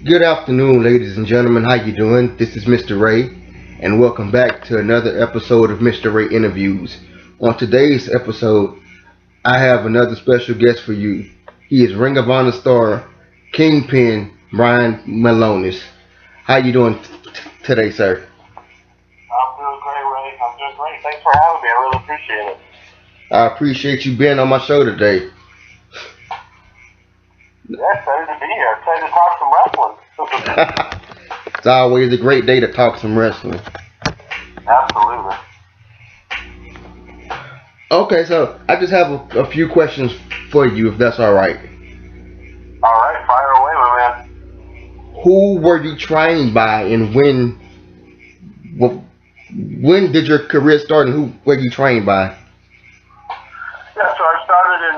Good afternoon, ladies and gentlemen. How you doing? This is Mr. Ray, and welcome back to another episode of Mr. Ray Interviews. On today's episode, I have another special guest for you. He is Ring of Honor star Kingpin Brian Milonas. How you doing today, sir? I'm doing great, Ray. I'm doing great. Thanks for having me. I really appreciate it. I appreciate you being on my show today. Yeah, excited to be here. Excited to talk some wrestling. It's always a great day to talk some wrestling. Absolutely. Okay, so I just have a few questions for you, if that's all right. All right, fire away, my man. Who were you trained by, and when did your career start, and who were you trained by? Yeah, so I started in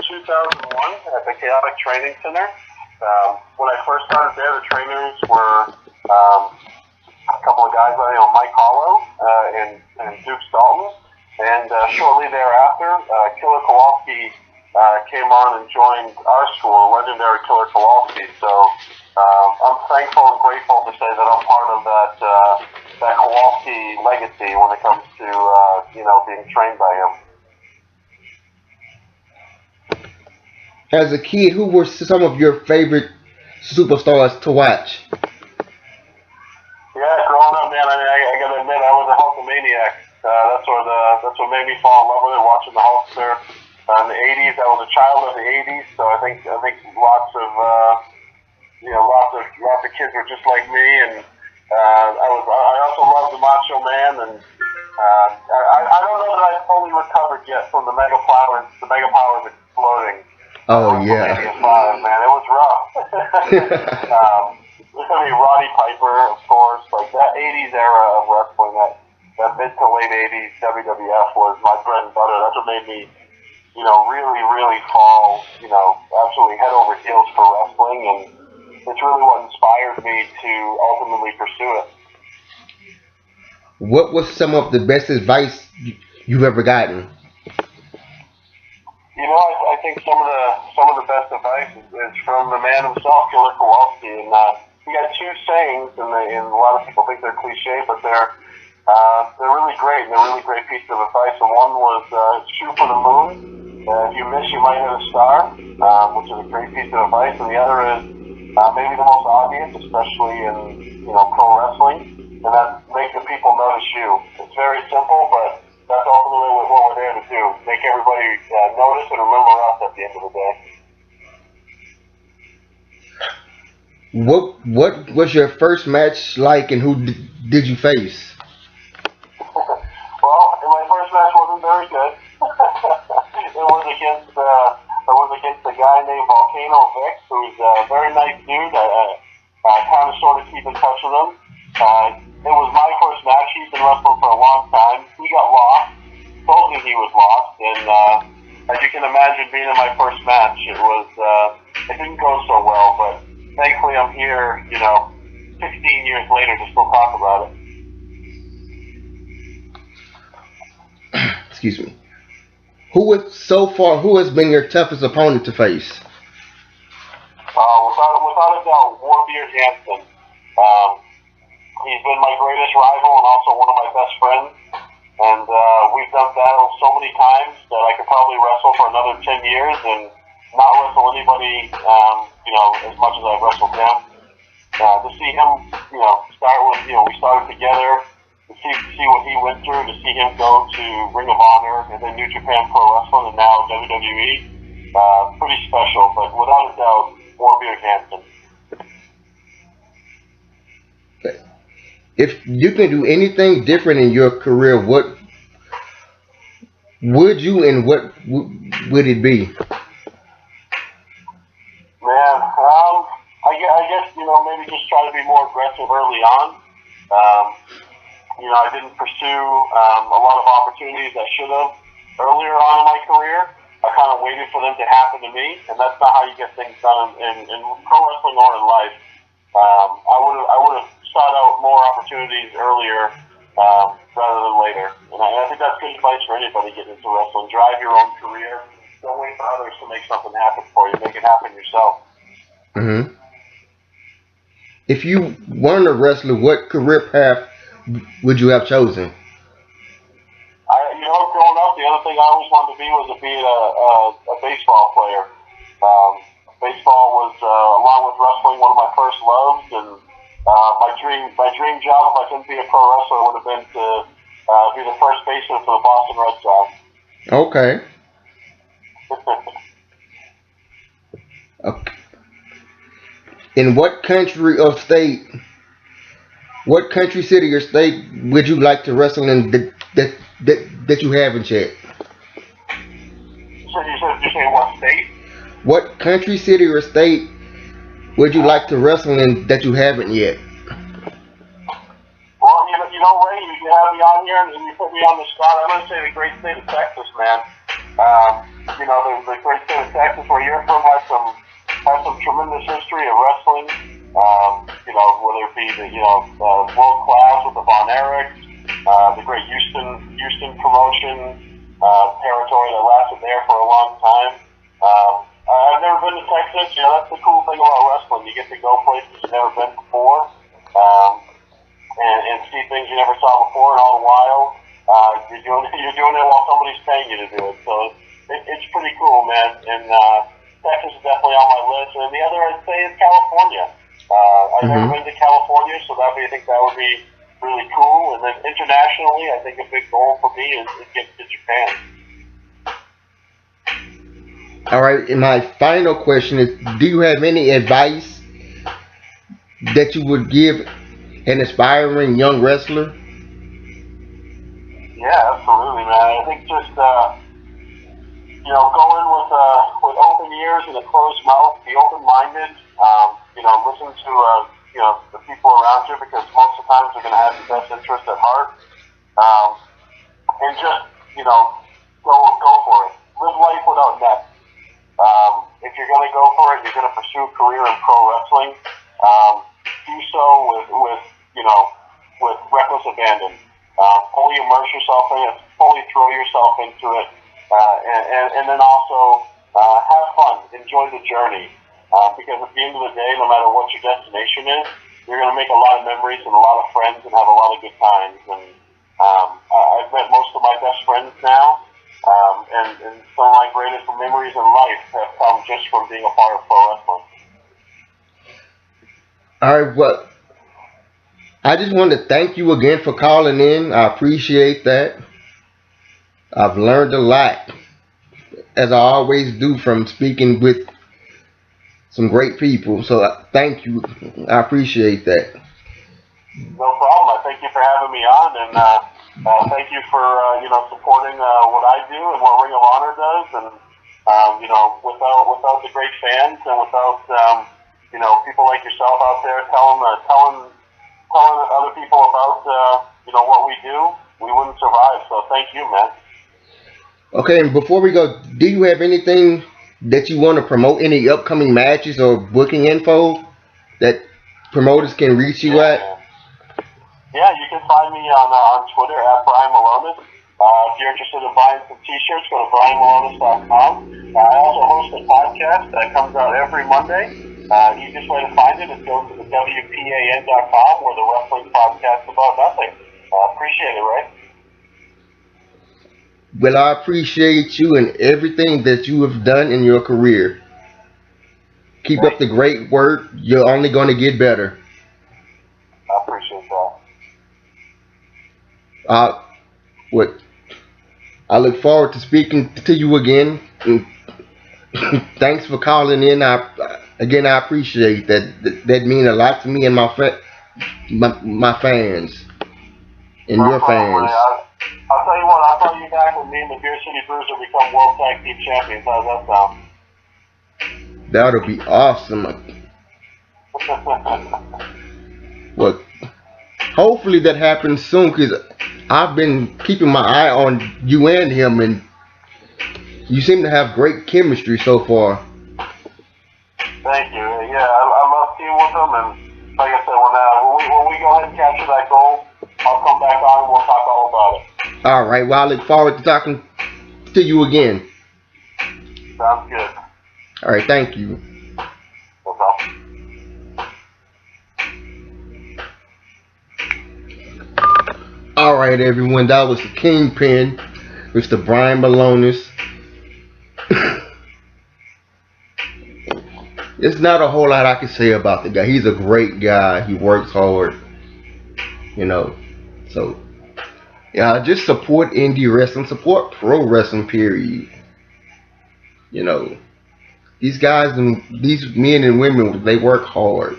2001 at the Chaotic Training Center. When I first started there, the trainers were a couple of guys by the name of Mike Hollow and Duke Dalton. And shortly thereafter, Killer Kowalski came on and joined our school, legendary Killer Kowalski. So I'm thankful and grateful to say that I'm part of that Kowalski legacy when it comes to being trained by him. As a kid, who were some of your favorite superstars to watch? Yeah, growing up, man, I gotta admit, I was a Hulkamaniac. That's what made me fall in love with it. Watching the Hulkster in the '80s. I was a child of the '80s, so I think lots of kids were just like me, and I also loved the Macho Man, and I don't know that I've fully recovered yet from the Mega Powers exploding. Oh yeah. Man, it was rough. Roddy Piper, of course, like that '80s era of wrestling, that mid to late '80s WWF was my bread and butter. That's what made me, really, really fall, absolutely head over heels for wrestling, and it's really what inspired me to ultimately pursue it. What was some of the best advice you've ever gotten? I think some of the best advice is from the man himself, Killer Kowalski, and he had two sayings, and a lot of people think they're cliche, but they're really great, and they're really great pieces of advice. And one was shoot for the moon. If you miss, you might hit a star, which is a great piece of advice. And the other is maybe the most obvious, especially in pro wrestling, and that's make the people notice you. It's very simple, but that's ultimately what we're there to do. Make everybody notice and remember us at the end of the day. What was your first match like, and who did you face? Well, my first match wasn't very good. It was against a guy named Volcano Vic, who's a very nice dude. I kind of sort of keep in touch with him. It was my first match. He's been wrestling for a long time. He got lost. Told me he was lost, and as you can imagine, being in my first match, it didn't go so well. But thankfully, I'm here, 16 years later to still talk about it. Excuse me. Who has been your toughest opponent to face? Without a doubt, Warbeard Hansen. He's been my greatest rival and also one of my best friends. And we've done battles so many times that I could probably wrestle for another 10 years and not wrestle anybody, as much as I've wrestled him. To see him, start with, we started together, to see what he went through, to see him go to Ring of Honor and then New Japan Pro Wrestling and now WWE, pretty special. But without a doubt, Warbeard Hansen. If you can do anything different in your career, what would you, and what would it be? Man, I guess maybe just try to be more aggressive early on. I didn't pursue a lot of opportunities I should have earlier on in my career. I kind of waited for them to happen to me, and that's not how you get things done in pro wrestling or in life. I would have sought out more opportunities earlier rather than later. And I think that's good advice for anybody getting into wrestling. Drive your own career. Don't wait for others to make something happen for you. Make it happen yourself. Mm-hmm. If you weren't a wrestler, what career path would you have chosen? Growing up, the other thing I always wanted to be was to be a baseball player. Baseball was, along with wrestling, one of my first loves, and my dream job, if I couldn't be a pro wrestler, would have been to be the first baseman for the Boston Red Sox. Okay. Okay. In what country or state, what country, city, or state would you like to wrestle in that you haven't yet? So you say what state? What country, city, or state would you like to wrestle in that you haven't yet? Well, Ray, you have me on here and you put me on the spot. I'm going to say the great state of Texas, man. The great state of Texas, where you're from, has some tremendous history of wrestling. Whether it be the world class with the Von Erichs, the great Houston promotion territory that lasted there for a long time. I've never been to Texas. That's the cool thing about wrestling. You get to go places you've never been before, and see things you never saw before, and all the while you're doing it while somebody's paying you to do it. So it's pretty cool, man. And Texas is definitely on my list. And the other I'd say is California. I've never been to California, so I think that would be really cool. And then internationally, I think a big goal for me is get to Japan. All right, and my final question is, do you have any advice that you would give an aspiring young wrestler? Yeah, absolutely, man. I think just go in with open ears and a closed mouth. Be open-minded. Listen to the people around you, because most of the times they're going to have your best interest at heart. And just go for it. Live life without net. If you're going to go for it, you're going to pursue a career in pro wrestling. Do so with reckless abandon. Fully immerse yourself in it. Fully throw yourself into it, and then also have fun. Enjoy the journey. Because at the end of the day, no matter what your destination is, you're going to make a lot of memories and a lot of friends and have a lot of good times. And I've met most of my best friends now. And some of my greatest memories in life have come just from being a part of pro wrestling. All right, well, I just want to thank you again for calling in. I appreciate that. I've learned a lot, as I always do, from speaking with some great people. So thank you. I appreciate that. No problem. I thank you for having me on, and thank you for supporting what I do and what Ring of Honor does. And without the great fans and without people like yourself out there telling other people about what we do, we wouldn't survive. So thank you, man. Okay, and before we go, do you have anything that you want to promote? Any upcoming matches or booking info that promoters can reach you at? Yeah, you can find me on Twitter at Brian Milonas. If you're interested in buying some t-shirts, go to brianmilonas.com. I also host a podcast that comes out every Monday. Easiest way to find it is go to the WPAN.com, where the wrestling podcast about nothing. Appreciate it, Ray. Well, I appreciate you and everything that you have done in your career. Keep up the great work. You're only going to get better. I appreciate that. I look forward to speaking to you again. And thanks for calling in. I appreciate that. That means a lot to me and my fans and your fans. I'll tell you what. I'll call you back when me and the Beer City Bruiser become World Tag Team Champions. How does that sound? That'll be awesome. Well, hopefully that happens soon, because I've been keeping my eye on you and him, and you seem to have great chemistry so far. Thank you. Yeah, I love teaming with him, and like I said, when we go ahead and capture that goal, I'll come back on and we'll talk all about it. All right. Well, I look forward to talking to you again. Sounds good. All right. Thank you. No problem. All right, everyone. That was the Kingpin, Mr. Brian Milonas. There's not a whole lot I can say about the guy. He's a great guy. He works hard. You know. So, yeah, just support indie wrestling. Support pro wrestling, period. You know. These guys and these men and women, they work hard.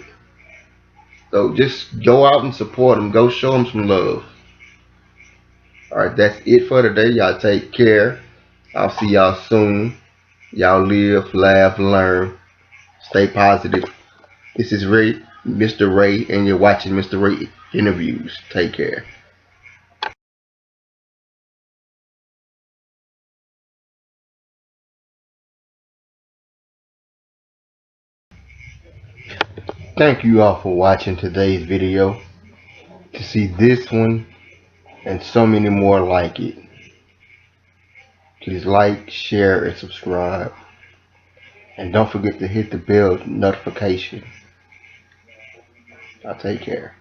So just go out and support them. Go show them some love. Alright, that's it for today. Y'all take care. I'll see y'all soon. Y'all live, laugh, learn. Stay positive. This is Ray, Mr. Ray, and you're watching Mr. Ray Interviews. Take care. Thank you all for watching today's video. To see this one and so many more like it, please like, share, and subscribe. And don't forget to hit the bell notification. I'll take care.